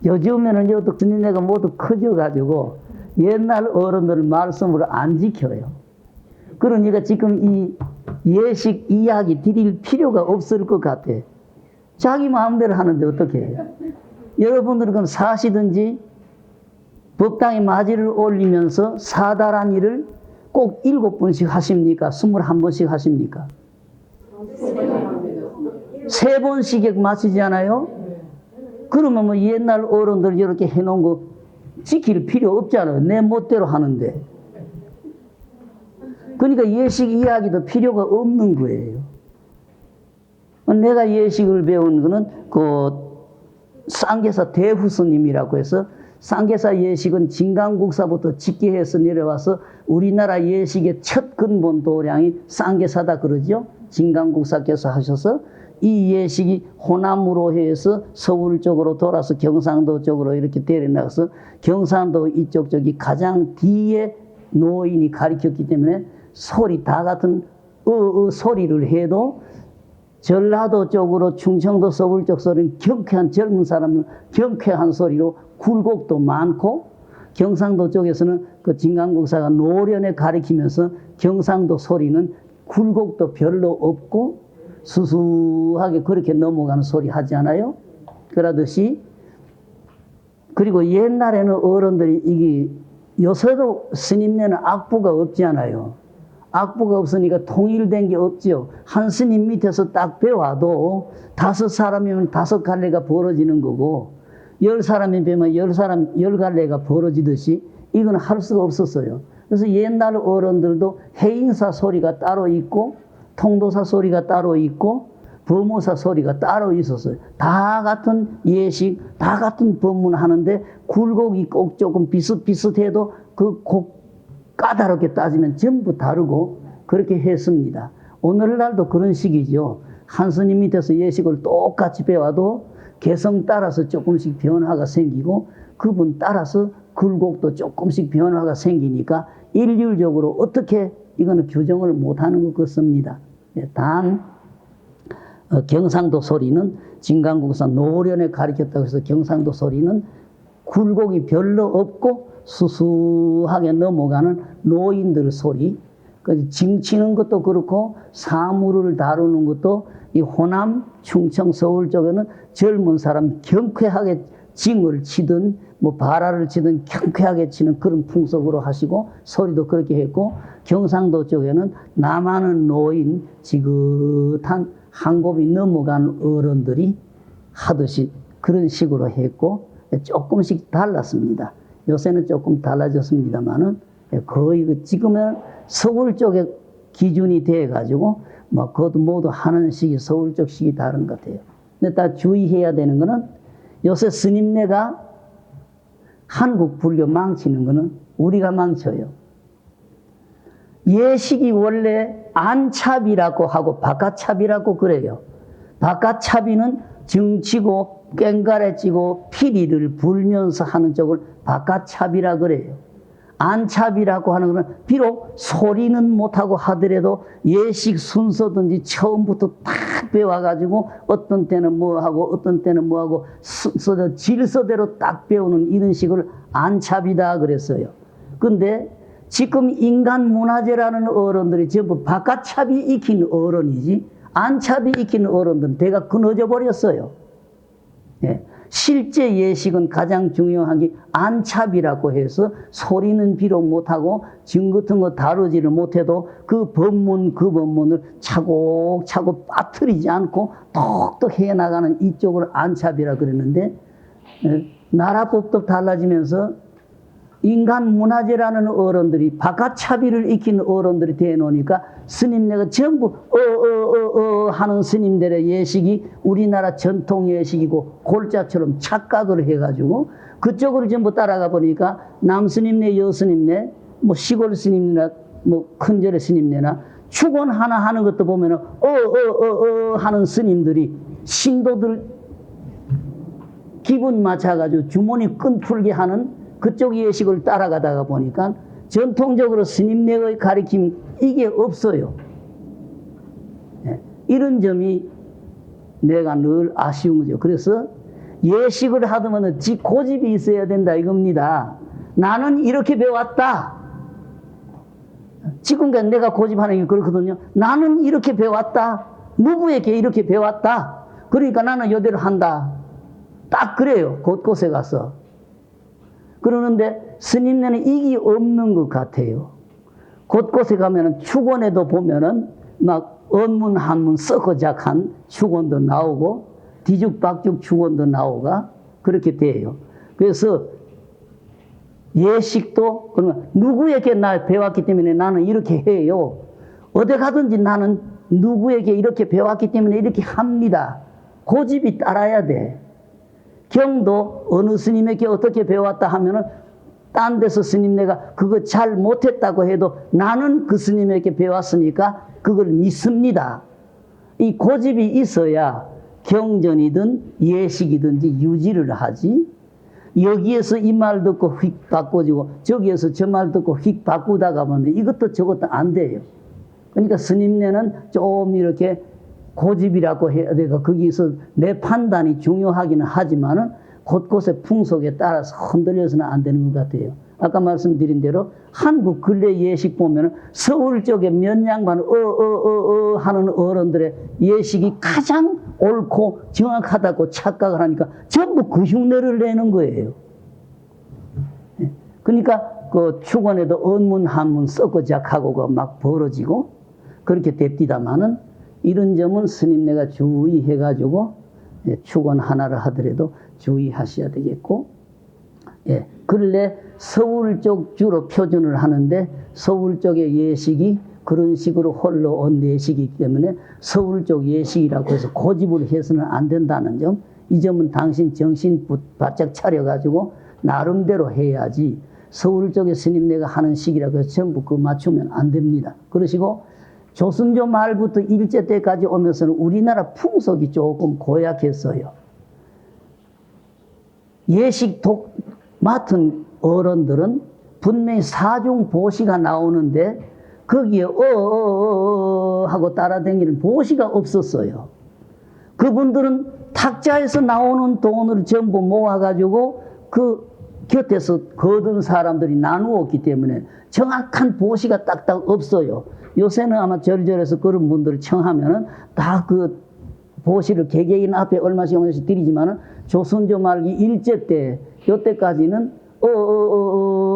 요즘에는 이것도 스님네가 모두 커져가지고 옛날 어른들 말씀을 안 지켜요. 그러니까 지금 이 예식 이야기 드릴 필요가 없을 것 같아. 자기 마음대로 하는데 어떻게 해요? 여러분들은 그럼 사시든지 법당에 마지를 올리면서 사달한 일을 꼭 7번씩 하십니까? 21번씩 하십니까? 3번씩에 마치잖아요? 그러면 뭐 옛날 어른들 이렇게 해놓은 거 지킬 필요 없잖아요. 내 멋대로 하는데. 그러니까 예식 이야기도 필요가 없는 거예요. 내가 예식을 배운 거는 쌍계사 대후스님이라고 해서 쌍계사 예식은 진강국사부터 직계해서 내려와서 우리나라 예식의 첫 근본 도량이 쌍계사다 그러죠. 진강국사께서 하셔서 이 예식이 호남으로 해서 서울 쪽으로 돌아서 경상도 쪽으로 이렇게 데려나가서 경상도 이쪽 쪽이 가장 뒤에 노인이 가르쳤기 때문에 소리 다 같은 소리를 해도 전라도 쪽으로 충청도 서울 쪽 소리는 경쾌한 젊은 사람은 경쾌한 소리로 굴곡도 많고 경상도 쪽에서는 그 진강국사가 노련에 가리키면서 경상도 소리는 굴곡도 별로 없고 수수하게 그렇게 넘어가는 소리 하지 않아요? 그러듯이 그리고 옛날에는 어른들이 이게 요새도 스님네는 악부가 없지 않아요. 악부가 없으니까 통일된 게 없죠. 한 스님 밑에서 딱 배워도 5사람이면 5갈래가 벌어지는 거고 10사람이 배우면 10갈래가 벌어지듯이 이건 할 수가 없었어요. 그래서 옛날 어른들도 해인사 소리가 따로 있고 통도사 소리가 따로 있고 법무사 소리가 따로 있었어요. 다 같은 예식, 다 같은 법문 하는데 굴곡이 꼭 조금 비슷비슷해도 그 곡 까다롭게 따지면 전부 다르고 그렇게 했습니다. 오늘날도 그런 식이죠. 한 스님 밑에서 예식을 똑같이 배워도 개성 따라서 조금씩 변화가 생기고 그분 따라서 굴곡도 조금씩 변화가 생기니까 일률적으로 어떻게 이거는 규정을 못하는 것 같습니다. 단 경상도 소리는 진강국사 노련에 가르쳤다고 해서 경상도 소리는 굴곡이 별로 없고 수수하게 넘어가는 노인들 소리, 징치는 것도 그렇고 사물을 다루는 것도 이 호남, 충청, 서울 쪽에는 젊은 사람 경쾌하게 징을 치든 뭐 바라를 치든 경쾌하게 치는 그런 풍속으로 하시고 소리도 그렇게 했고 경상도 쪽에는 남하는 노인 지긋한 한 곱이 넘어간 어른들이 하듯이 그런 식으로 했고 조금씩 달랐습니다. 요새는 조금 달라졌습니다만은 거의 지금은 서울 쪽에 기준이 돼가지고 뭐 그것도 모두 하는 식이 서울 쪽 식이 다른 것 같아요. 근데 다 주의해야 되는 거는 요새 스님네가 한국 불교 망치는 거는 우리가 망쳐요. 예식이 원래 안찹이라고 하고 바깥찹이라고 그래요. 바깥찹이는 정치고 꽹가래찌고 피리를 불면서 하는 쪽을 바깥찹이라 그래요. 안찹이라고 하는 것은 비록 소리는 못하고 하더라도 예식 순서든지 처음부터 딱 배워가지고 어떤 때는 뭐하고 어떤 때는 뭐하고 질서대로 딱 배우는 이런 식을 안찹이다 그랬어요. 근데 지금 인간 문화재라는 어른들이 전부 바깥찹이 익힌 어른이지 안찹이 익힌 어른들은 대가 끊어져 버렸어요. 예. 실제 예식은 가장 중요한 게 안찹이라고 해서 소리는 비록 못하고 징 같은 거 다루지를 못해도 그 법문을 차곡차곡 빠뜨리지 않고 톡톡 해나가는 이쪽을 안찹이라 그랬는데 나라법도 달라지면서 인간 문화재라는 어른들이 바깥차비를 익힌 어른들이 되어놓으니까 스님네가 전부 하는 스님들의 예식이 우리나라 전통 예식이고 골자처럼 착각을 해가지고 그쪽으로 전부 따라가 보니까 남스님네 여스님네 뭐 시골 스님이나 뭐 큰절의 스님네나 축원 하나 하는 것도 보면은 하는 스님들이 신도들 기분 맞춰가지고 주머니 끈 풀게 하는 그쪽 예식을 따라가다가 보니까 전통적으로 스님네의 가르침 이게 없어요. 이런 점이 내가 늘 아쉬운 거죠. 그래서 예식을 하더면 지 고집이 있어야 된다 이겁니다. 나는 이렇게 배웠다. 지금까지 내가 고집하는 게 그렇거든요. 나는 이렇게 배웠다. 누구에게 이렇게 배웠다. 그러니까 나는 이대로 한다. 딱 그래요. 곳곳에 가서. 그러는데 스님네는 이게 없는 것 같아요. 곳곳에 가면은 축원에도 보면은 막 언문 한문 썩어작한 축원도 나오고 뒤죽박죽 축원도 나오가 그렇게 돼요. 그래서 예식도 그러면 누구에게 나 배웠기 때문에 나는 이렇게 해요. 어디 가든지 나는 누구에게 이렇게 배웠기 때문에 이렇게 합니다. 고집이 따라야 돼. 경도 어느 스님에게 어떻게 배웠다 하면은 딴 데서 스님네가 그거 잘 못했다고 해도 나는 그 스님에게 배웠으니까 그걸 믿습니다. 이 고집이 있어야 경전이든 예식이든지 유지를 하지. 여기에서 이 말 듣고 휙 바꿔지고 저기에서 저 말 듣고 휙 바꾸다가 보면 이것도 저것도 안 돼요. 그러니까 스님네는 좀 이렇게 고집이라고 해야 되고 거기서 내 판단이 중요하기는 하지만은 곳곳의 풍속에 따라서 흔들려서는 안 되는 것 같아요. 아까 말씀드린 대로 한국 근래 예식 보면은 서울 쪽에 몇 양반 하는 어른들의 예식이 가장 옳고 정확하다고 착각을 하니까 전부 그 흉내를 내는 거예요. 그러니까 그 축원에도 언문 한문 썩어작하고가 막 벌어지고 그렇게 됩디다마는 이런 점은 스님네가 주의해가지고 축원 하나를 하더라도 주의하셔야 되겠고, 예, 근래 서울 쪽 주로 표준을 하는데 서울 쪽의 예식이 그런 식으로 흘러온 예식이기 때문에 서울 쪽 예식이라고 해서 고집을 해서는 안 된다는 점, 이 점은 당신 정신 바짝 차려가지고 나름대로 해야지 서울 쪽의 스님네가 하는 식이라고 해서 전부 그 맞추면 안 됩니다. 그러시고 조선조 말부터 일제 때까지 오면서는 우리나라 풍속이 조금 고약했어요. 예식 맡은 어른들은 분명히 사중 보시가 나오는데 거기에 하고 따라다니는 보시가 없었어요. 그분들은 탁자에서 나오는 돈을 전부 모아가지고 그 곁에서 거둔 사람들이 나누었기 때문에 정확한 보시가 딱딱 없어요. 요새는 아마 절절해서 그런 분들을 청하면은 다 그 보시를 개개인 앞에 얼마씩 드리지만은 조선조 말기 일제 때, 요때까지는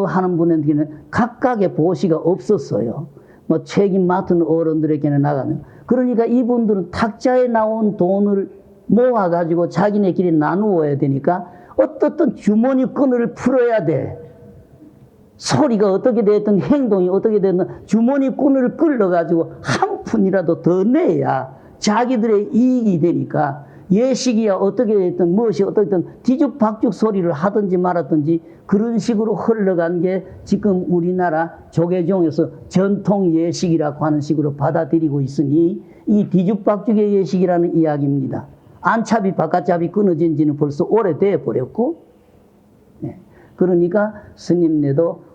하는 분에게는 각각의 보시가 없었어요. 뭐 책임 맡은 어른들에게는 나가는. 그러니까 이분들은 탁자에 나온 돈을 모아가지고 자기네끼리 나누어야 되니까 어떻든 주머니 끈을 풀어야 돼. 소리가 어떻게 됐든 행동이 어떻게 됐든 주머니 끈을 끌어가지고 한 푼이라도 더 내야 자기들의 이익이 되니까 예식이야 어떻게 됐든 무엇이 어떻게 됐든 뒤죽박죽 소리를 하든지 말았든지 그런 식으로 흘러간 게 지금 우리나라 조계종에서 전통 예식이라고 하는 식으로 받아들이고 있으니 이 뒤죽박죽의 예식이라는 이야기입니다. 안찹이 바깥찹이 끊어진 지는 벌써 오래돼 버렸고, 네. 그러니까 스님네도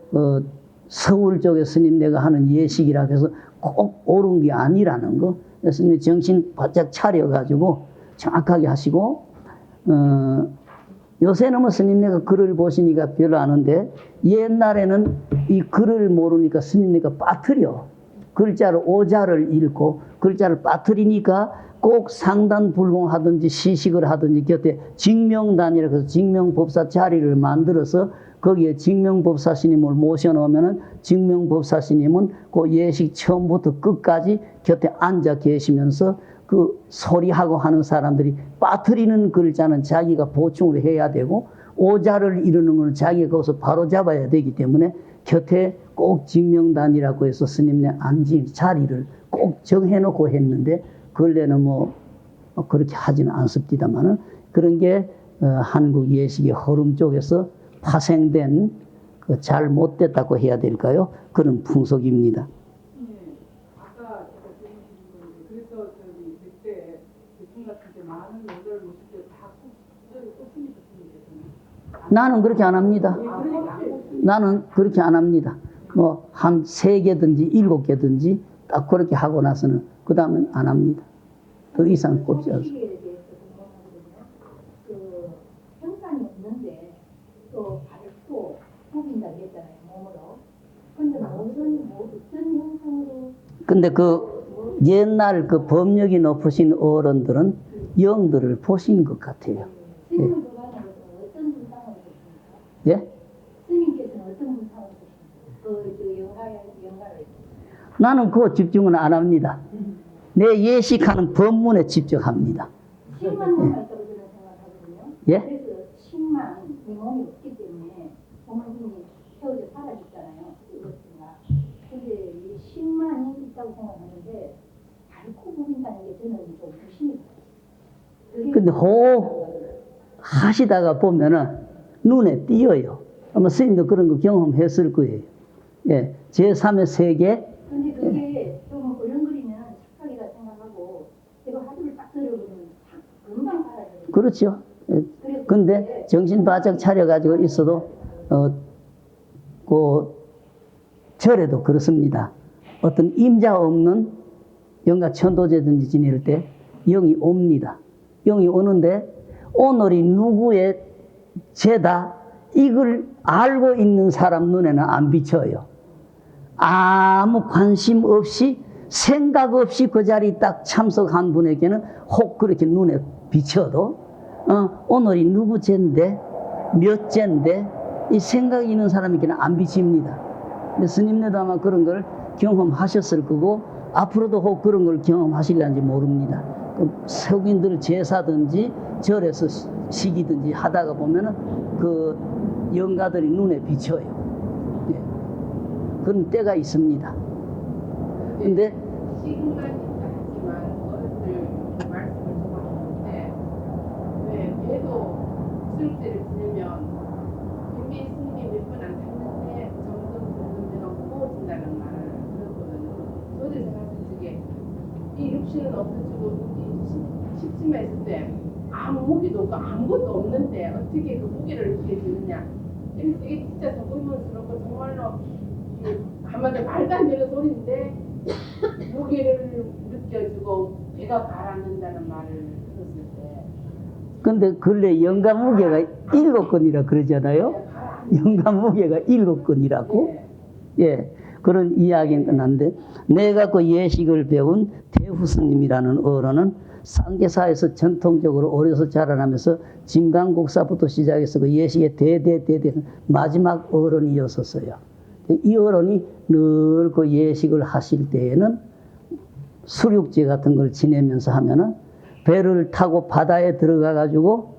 서울 쪽에 스님네가 하는 예식이라고 해서 꼭 옳은 게 아니라는 거. 스님 정신 바짝 차려가지고 정확하게 하시고, 요새는 뭐 스님네가 글을 보시니까 별로 아는데 옛날에는 이 글을 모르니까 스님네가 빠뜨려. 글자를 오자를 읽고 글자를 빠뜨리니까 꼭 상단불공하든지 시식을 하든지 곁에 직명단이라고 해서 직명법사 자리를 만들어서 거기에 직명법사 스님을 모셔놓으면은 직명법사 스님은 그 예식 처음부터 끝까지 곁에 앉아 계시면서 그 소리하고 하는 사람들이 빠뜨리는 글자는 자기가 보충을 해야 되고 오자를 이루는 것은 자기가 거기서 바로 잡아야 되기 때문에 곁에 꼭 직명단이라고 해서 스님네 앉은 자리를 꼭 정해놓고 했는데 근래는 뭐 그렇게 하지는 않습니다만은 그런 게 한국 예식의 흐름 쪽에서 파생된 그 잘 못됐다고 해야 될까요? 그런 풍속입니다. 네, 아까 그래서 저기 그때 대충 같은 때 많은 여자를 모실 때 다 꼽습니까? 나는 그렇게 안 합니다. 나는 그렇게 안 합니다. 뭐 한 3개든지 7개든지 딱 그렇게 하고 나서는 그 다음은 안 합니다. 더 이상 꼽지 않습니다. 근데 그 옛날 그 법력이 높으신 어른들은 영들을 보신 것 같아요. 스님은 그간으로서 어떤 분상을 하셨습니까? 예? 스님께서는 어떤 분상을 하셨습니까? 영가를 나는 그거 집중은 안 합니다. 내 예식하는 법문에 집중합니다. 10만 년 할 거로 저는 생각하거든요. 예? 그래서 10만 이 몸이 없기 때문에 부모님이 세워져 사라졌잖아요. 그렇구나. 근데 이 10만이 있다고 생각하는데 닳고 부린다는 게 저는 좀 의심이 가요. 근데 호흡 하시다가 보면은 눈에 띄어요. 아마 스님도 그런 거 경험했을 거예요. 예. 제3의 세계. 근데 그게 좀 어른거리면 착각이라 생각하고 제가 화두를 딱 들어보면 금방 사라져요. 그렇죠. 예. 근데 정신 바짝 차려가지고 있어도, 그, 절에도 그렇습니다. 어떤 임자 없는 영가 천도제든지 지낼 때 영이 옵니다. 영이 오는데 오늘이 누구의 죄다 이걸 알고 있는 사람 눈에는 안 비쳐요. 아무 관심 없이 생각 없이 그 자리 딱 참석한 분에게는 혹 그렇게 눈에 비쳐도 오늘이 누구 죄인데 몇 죄인데 이 생각이 있는 사람에게는 안 비칩니다. 근데 스님네도 아마 그런 걸 경험하셨을 거고 앞으로도 혹 그런 걸 경험하실는지 모릅니다. 그 석인들 제사든지 절에서 시기든지 하다가 보면은 그 영가들이 눈에 비쳐요. 예. 그런 때가 있습니다. 근데 지금까지 하지만 어른들 말씀을 정하셨는데 왜 배도 수육제를 지내면 윤기 스님이 몇 번 안 탔는데 점점 내가 무거워진다는 말을 들었거든요. 저도 생각했을 적에 이 육신은 없어지고 십지마 있을 때 아무 무기도 없고 아무것도 없는데 어떻게 그 무게를 이렇게 드느냐. 이게 진짜 더불면스럽고 정말로 한마디로 말도 안 되는 소리인데 무게를 느껴지고 배가 가라앉는다는 말을 들었을 때 근데 근래 영가 무게가 7건이라 그러잖아요. 영가 무게가 7건이라고. 예. 그런 이야기는 끝났는데 내가 그 예식을 배운 대후 스님이라는 어른은 쌍계사에서 전통적으로 어려서 자라나면서 진강국사부터 시작해서 그 예식의 대대 마지막 어른이었었어요. 이 어른이 늘 그 예식을 하실 때에는 수륙제 같은 걸 지내면서 하면은 배를 타고 바다에 들어가 가지고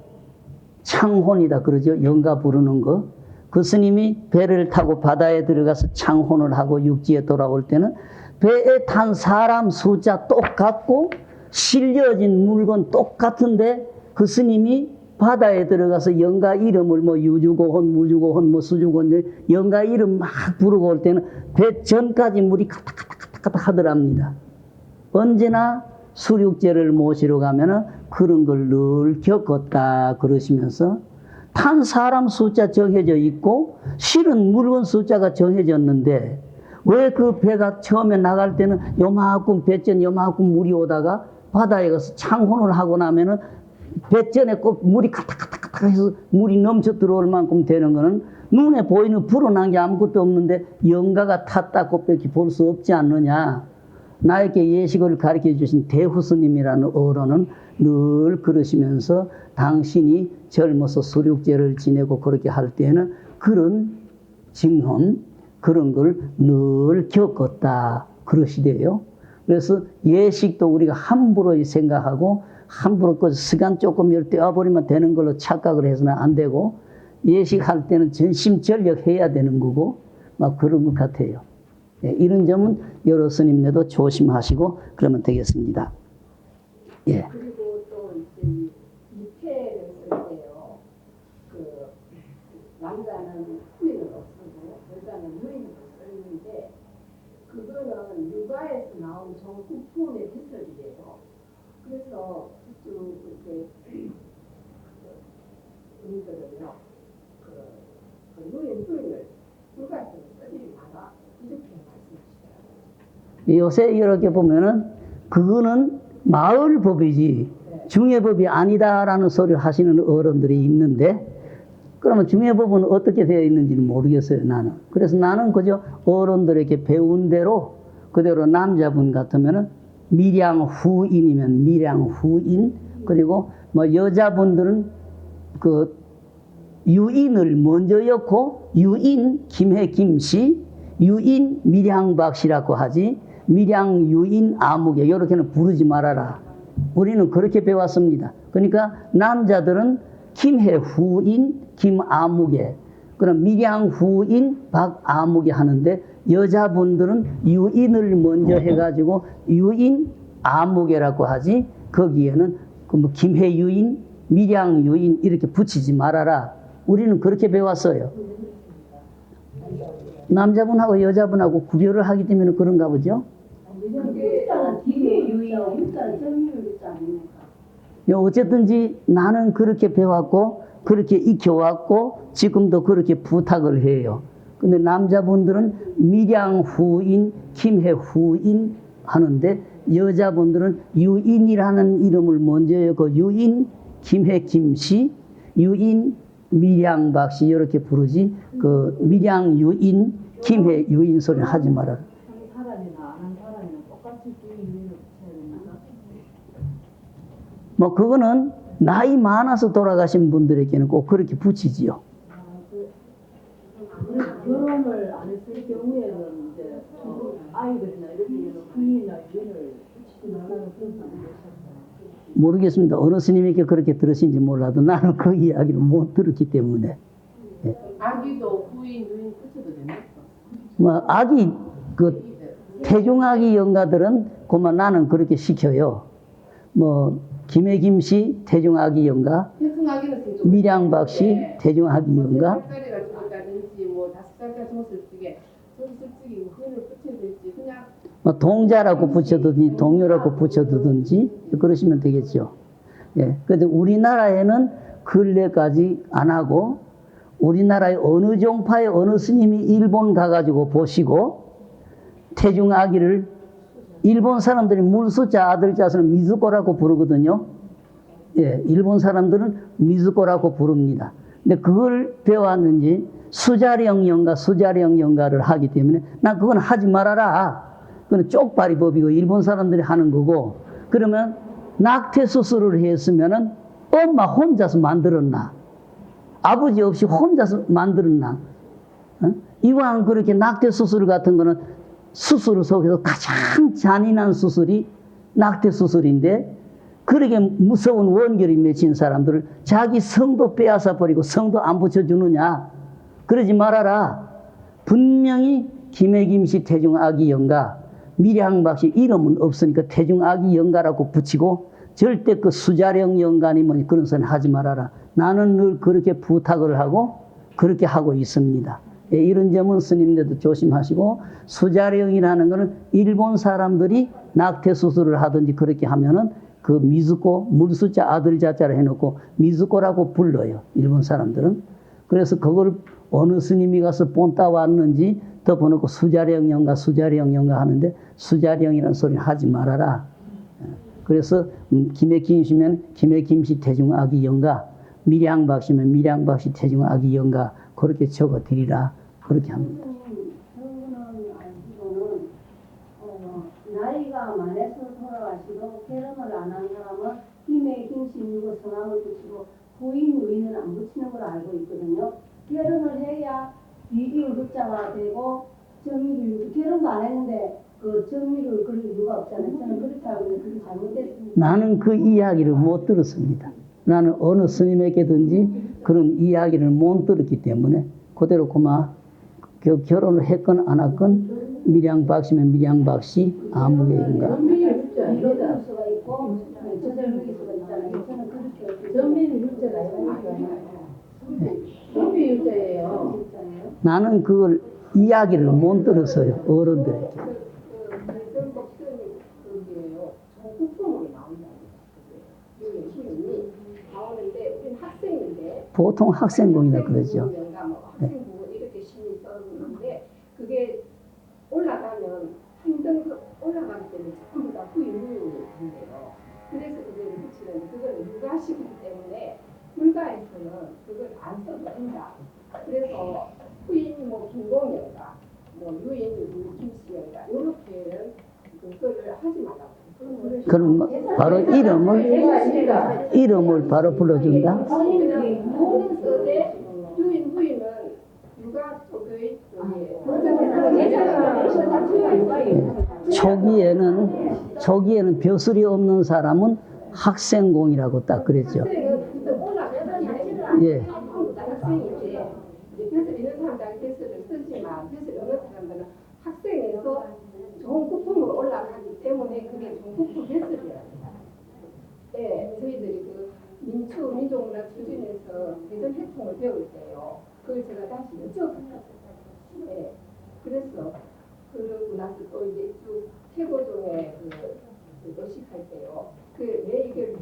창혼이다 그러죠. 영가 부르는 거. 그 스님이 배를 타고 바다에 들어가서 창혼을 하고 육지에 돌아올 때는 배에 탄 사람 숫자 똑같고 실려진 물건 똑같은데 그 스님이 바다에 들어가서 영가 이름을 뭐 유주고혼, 무주고혼, 뭐 수주고혼, 영가 이름 막 부르고 올 때는 배 전까지 물이 가닥가닥가닥 하더랍니다. 언제나 수륙제를 모시러 가면은 그런 걸 늘 겪었다 그러시면서 탄 사람 숫자 정해져 있고 실은 물건 숫자가 정해졌는데 왜 그 배가 처음에 나갈 때는 요만큼 배전 요만큼 물이 오다가 바다에 가서 창혼을 하고 나면은 배전에 꼭 물이 가닥가닥가닥 해서 물이 넘쳐 들어올 만큼 되는 거는 눈에 보이는 불어난 게 아무것도 없는데 영가가 탔다고 밖에 볼 수 없지 않느냐. 나에게 예식을 가르쳐 주신 대후 스님이라는 어른은 늘 그러시면서 당신이 젊어서 수륙제를 지내고 그렇게 할 때는 그런 증험, 그런 걸 늘 겪었다 그러시대요. 그래서 예식도 우리가 함부로 생각하고 함부로 그 시간 조금 떼어버리면 되는 걸로 착각을 해서는 안 되고 예식할 때는 전심전력 해야 되는 거고 막 그런 것 같아요. 예, 이런 점은 여러 스님네도 조심하시고 그러면 되겠습니다. 예. 그리고 또 이제 입회를 쓸 때요. 그 남자는 후인을 없애고 여자는 유인을 쓰는데 그거는 육아에서 나온 정국품의 기술이래요. 그래서 쭉 이렇게 우리들은요 그 유인 후인을 육아에서 쓰지 마라 이렇게 말씀하시더라고요. 요새 이렇게 보면은 그거는 마을 법이지 중해법이 아니다라는 소리를 하시는 어른들이 있는데 그러면 중해법은 어떻게 되어 있는지는 모르겠어요, 나는. 그래서 나는 그저 어른들에게 배운 대로 그대로 남자분 같으면은 밀양후인이면 밀양후인, 그리고 뭐 여자분들은 그 유인을 먼저 엮고 유인 김해 김씨, 유인 밀양박씨라고 하지, 밀양 유인 아무개 이렇게는 부르지 말아라. 우리는 그렇게 배웠습니다. 그러니까 남자들은 김해 후인 김아무개, 그럼 밀양 후인 박아무개 하는데 여자분들은 유인을 먼저 해가지고 유인 아무개라고 하지, 거기에는 그 뭐 김해 유인, 밀양 유인 이렇게 붙이지 말아라. 우리는 그렇게 배웠어요. 남자분하고 여자분하고 구별을 하기 때문에 그런가 보죠. 일단은 뒤에 유인하고 일단은 정리를 했지 않습니까? 어쨌든지 나는 그렇게 배웠고 그렇게 익혀왔고 지금도 그렇게 부탁을 해요. 근데 남자분들은 밀양 후인, 김해 후인 하는데 여자분들은 유인이라는 이름을 먼저 그 유인 김해 김씨, 유인 밀양 박씨 이렇게 부르지, 그 밀양 유인 김해 유인 소리 하지 말아라. 한 사람이나 안 한 사람이나 똑같이 그 의미를 붙여야 됩니까? 뭐 그거는 나이 많아서 돌아가신 분들에게는 꼭 그렇게 붙이지요. 결혼을 안 했을 경우에는 이제 아이들이나 이럴 때는 부인이나 유인을 붙이지 말라는 그런 말이 있었어요. 모르겠습니다. 어느 스님에게 그렇게 들으신지 몰라도 나는 그 이야기를 못 들었기 때문에. 아기도 부인 유인 붙여도 됩니까? 뭐 아기 그 태중아기 영가들은 그만 나는 그렇게 시켜요. 뭐 김해김씨 태중아기 영가, 태중아기는 좀 밀양박씨 태중아기 영가. 3살짜리가 죽었다든지 뭐 5살까지 죽었을 적에 저기 솔직히 후인을 붙여야 될지 그냥 뭐 동자라고 붙여두든지 동료라고 붙여두든지 그러시면 되겠죠. 예. 그런데 우리나라에는 근래까지 안 하고 우리나라의 어느 종파의 어느 스님이 일본 가가지고 보시고 태중아기를 일본 사람들이 물수자 아들자서는 미즈코라고 부르거든요. 예, 일본 사람들은 미즈코라고 부릅니다. 근데 그걸 배웠는지 수자령 영가를 하기 때문에 난 그건 하지 말아라. 그건 쪽발이 법이고 일본 사람들이 하는 거고, 그러면 낙태 수술을 했으면은 엄마 혼자서 만들었나? 아버지 없이 혼자서 만들었나? 이왕 그렇게 낙태 수술 같은 거는 수술 속에서 가장 잔인한 수술이 낙태 수술인데, 그렇게 무서운 원결이 맺힌 사람들을 자기 성도 빼앗아 버리고 성도 안 붙여주느냐? 그러지 말아라. 분명히 김해김씨 태중아기 영가, 밀양박씨 이름은 없으니까 태중아기 영가라고 붙이고 절대 그 수자령 영가니 뭐니 그런 소리 하지 말아라. 나는 늘 그렇게 부탁을 하고 그렇게 하고 있습니다. 예, 이런 점은 스님들도 조심하시고, 수자령이라는 것은 일본 사람들이 낙태 수술을 하든지 그렇게 하면은 그 미즈코, 물수자 아들자자를 해놓고 미즈코라고 불러요. 일본 사람들은. 그래서 그걸 어느 스님이 가서 본따 왔는지 덮어놓고 수자령 영가 하는데 수자령이라는 소리 하지 말아라. 그래서 김해김씨면 김해김씨 태중아기 영가, 밀양박씨면 밀양박씨 태중아기 영가 그렇게 적어 드리라. 그렇게 합니다. 저는 알기로는 나이가 많아서 돌아가시고 결혼을 안 한 사람은 김해 김씨이고 성함을 붙이고 부인 유인은 안 붙이는 걸 알고 있거든요. 결혼을 해야 비비율 숫자가 되고 정의를 결혼도 안 했는데 그 정의를 그릴 이유가 없잖아요. 저는 그렇게 알고 있는데 그게 잘못됐습니다. 나는 그 이야기를 못 들었습니다. 나는 어느 스님에게든지 그런 이야기를 못 들었기 때문에 그대로 그만 결혼을 했건 안 했건 밀양박씨면 밀양박씨 아무개인가. 이럴 수가 있고 저절로 수가 있잖아요. 저는 그렇게 전민 율제가 아니에요. 전민 율제예요. 나는 그걸 이야기를 못 들었어요. 어른들에게. 그게요. 적극성으로 나온다는 거예요. 시민이 나오는데 우리는 학생인데 보통 학생공이라 그러죠. 학생부 이렇게 시민 써는데 그게 올라가면 힘든 올라가기 때문에 전부 다 후임무용이 된대요. 그래서 그걸 붙이는데 그걸 육아시키기 때문에 불가에서는 그걸 안 써도 된다. 그래서 후임 뭐 김공영가, 뭐 유인 김씨영가 이렇게는 그럼 바로 이름을 바로 불러준다. 모든 서대 주인 후임은 육아 교육 초기에는 벼슬이 없는 사람은 학생공이라고 딱 그랬죠. 예. 학생이지. 벼슬 있는 사람들은 벼슬을 쓰지만 벼슬 없는 사람들은 학생에서 좋은 국품으로 올라가기 때문에 그게 좋은 국품 벼슬이에요. 네, 저희들이 그 민족문화 추진에서 대전 회통을 배울 때요. 그걸 제가 다시 여쭤봤어요. 네, 그래서 그러고 나서 또 이제 쭉 태고종에 그 노식할 때요. 왜 이게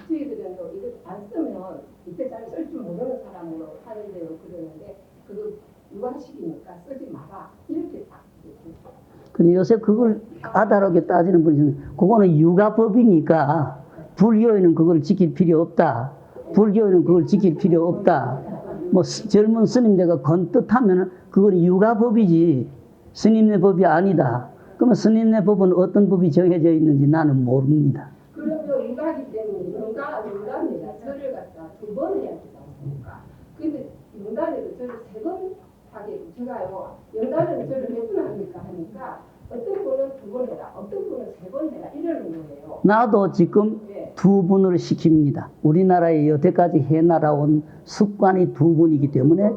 저희들은 또 이거 안 쓰면 이때 잘 쓸 줄 모르는 사람으로 하는데요. 그러는데 그거 유아식이니까 쓰지 마라 이렇게 딱. 근데 요새 그걸 까다롭게 따지는 분이 있는데 그거는 육아법이니까 불교에는 그걸 지킬 필요 없다. 불교에는 그걸 지킬 필요 없다. 뭐 젊은 스님네가 건뜻하면은 그건 육아법이지 스님네 법이 아니다. 그러면 스님네 법은 어떤 법이 정해져 있는지 나는 모릅니다. 그럼요, 육아기 때문에 영단이라 절을 갖다 2번 해야 되지 않습니까? 근데 영단에도 절을 3번 하게 제가요, 영단에는 절을 몇 번 합니까? 하니까 어떤 분은 2번 해라, 어떤 분은 3번 해라 이러는 거예요. 나도 지금 네. 2분을 시킵니다. 우리나라에 여태까지 해나라온 습관이 2분이기 때문에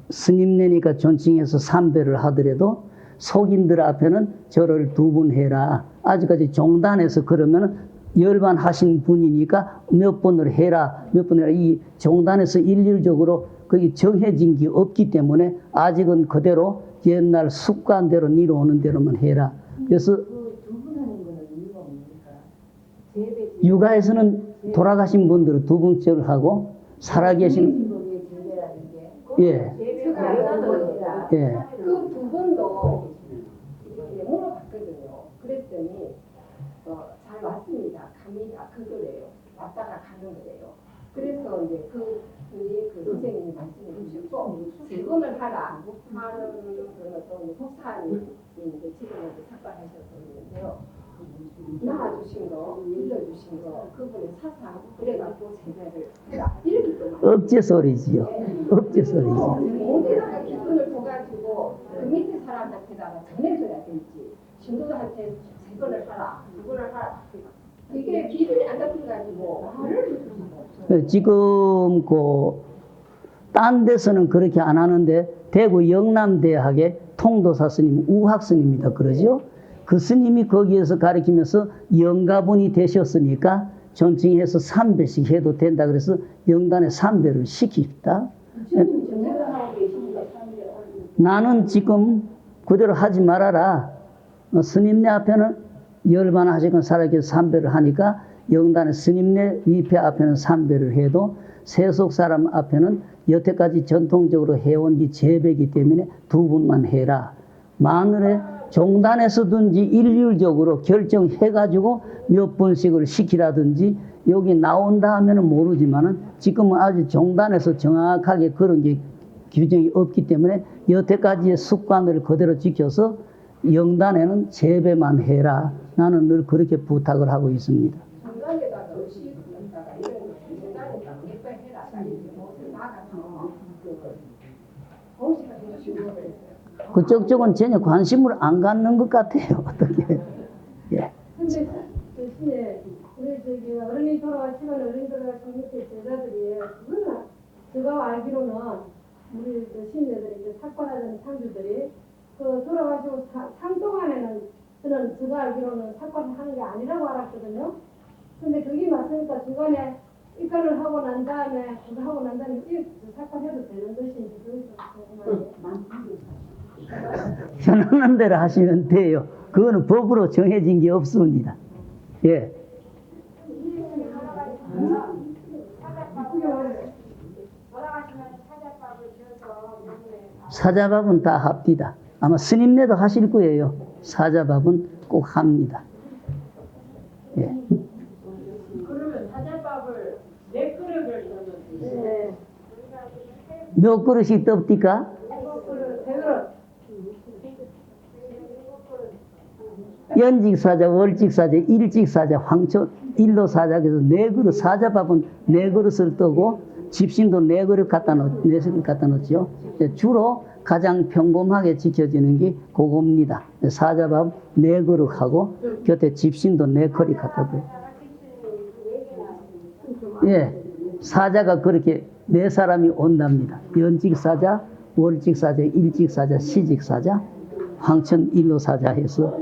스님네니까 존칭해서 삼배를 하더라도 속인들 앞에는 절을 2번 해라. 아직까지 종단에서 그러면 열반 하신 분이니까 몇 번을 해라. 이 종단에서 일률적으로 거기 정해진 게 없기 때문에 아직은 그대로 옛날 습관대로 이루어오는 대로만 해라. 그래서 육아에서는 돌아가신 분들은 2번 절을 하고 살아계신 예. 예. 그 2번도 물어봤거든요. 그랬더니 잘 왔습니다. 갑니다. 그거래요. 왔다가 가는 거래요. 그래서 이제 그 선생님이 말씀해 주셨고 3번을 하라 하는 그런 어떤 목사님이 이제 지금 삭발하셨는데요. 낳아주신 거, 일러주신 거, 그분의 사상 그래갖고 세배를 해라. 이렇게 또 억제 소리지요. 억제 소리지요. 어디다가 기준을 둬가지고 그 밑에 사람한테다가 전해줘야 되지. 신도들한테 3번을 하라, 2번을 하라. 이게 기준이 안 잡혀가지고 말을 해줄 수가 없어요. 지금 딴 데서는 그렇게 안 하는데 대구 영남대학의 통도사 스님, 우학 스님이다 그러죠. 그 스님이 거기에서 가르치면서 영가분이 되셨으니까 존칭해서 3배씩 해도 된다 그래서 영단에 3배를 시킵니다. 나는 지금 그대로 하지 말아라. 스님네 앞에는 열반 하시건 살아계서 3배를 하니까 영단에 스님네 위패 앞에는 3배를 해도 세속 사람 앞에는 여태까지 전통적으로 해온 게 제배이기 때문에 2분만 해라. 마늘에 종단에서든지 일률적으로 결정해가지고 몇 번씩을 시키라든지 여기 나온다 하면은 모르지만은 지금은 아직 종단에서 정확하게 그런 게 규정이 없기 때문에 여태까지의 습관을 그대로 지켜서 영단에는 제배만 해라. 나는 늘 그렇게 부탁을 하고 있습니다. 중간에다가 의식을 갖다가 이런 거 중간에다가 예뻐 해라. 이렇게 못을 나가서 공식을 해주시고 그랬어요. 그쪽 전혀 관심을 안 갖는 것 같아요. 어떻게? 예. 근데 대신에 우리 어른이 돌아가시면 어른이 돌아가신 밑에 제자들이 그거는 제가 알기로는 우리 신녀들이 사건하는 상주들이 그 돌아가시고 상 동안에는 제가 알기로는 사건을 하는 게 아니라고 알았거든요. 근데 그게 맞으니까 중간에 입간을 하고 난 다음에 그거 하고 난 다음에 이 사건 해도 되는 것인지 그게 좀 궁금해요. 편안한 대로 하시면 돼요. 그거는 법으로 정해진 게 없습니다. 예. 사자밥은 다 합디다. 아마 스님네도 하실 거예요. 사자밥은 꼭 합니다. 예. 그러면 사자밥을 몇 그릇을 넣으면 되지? 몇 그릇씩 떡디까? 연직사자, 월직사자, 일직사자, 황천, 일로사자, 그래서 네 그릇, 사자밥은 네 그릇을 뜨고 집신도 네 그릇 갖다 놓죠. 주로 가장 평범하게 지켜지는 게 그겁니다. 사자밥 네 그릇하고 곁에 집신도 네 그릇 갖다 둬요. 예, 사자가 그렇게 네 사람이 온답니다. 연직사자, 월직사자, 일직사자, 시직사자, 황천 일로사자 해서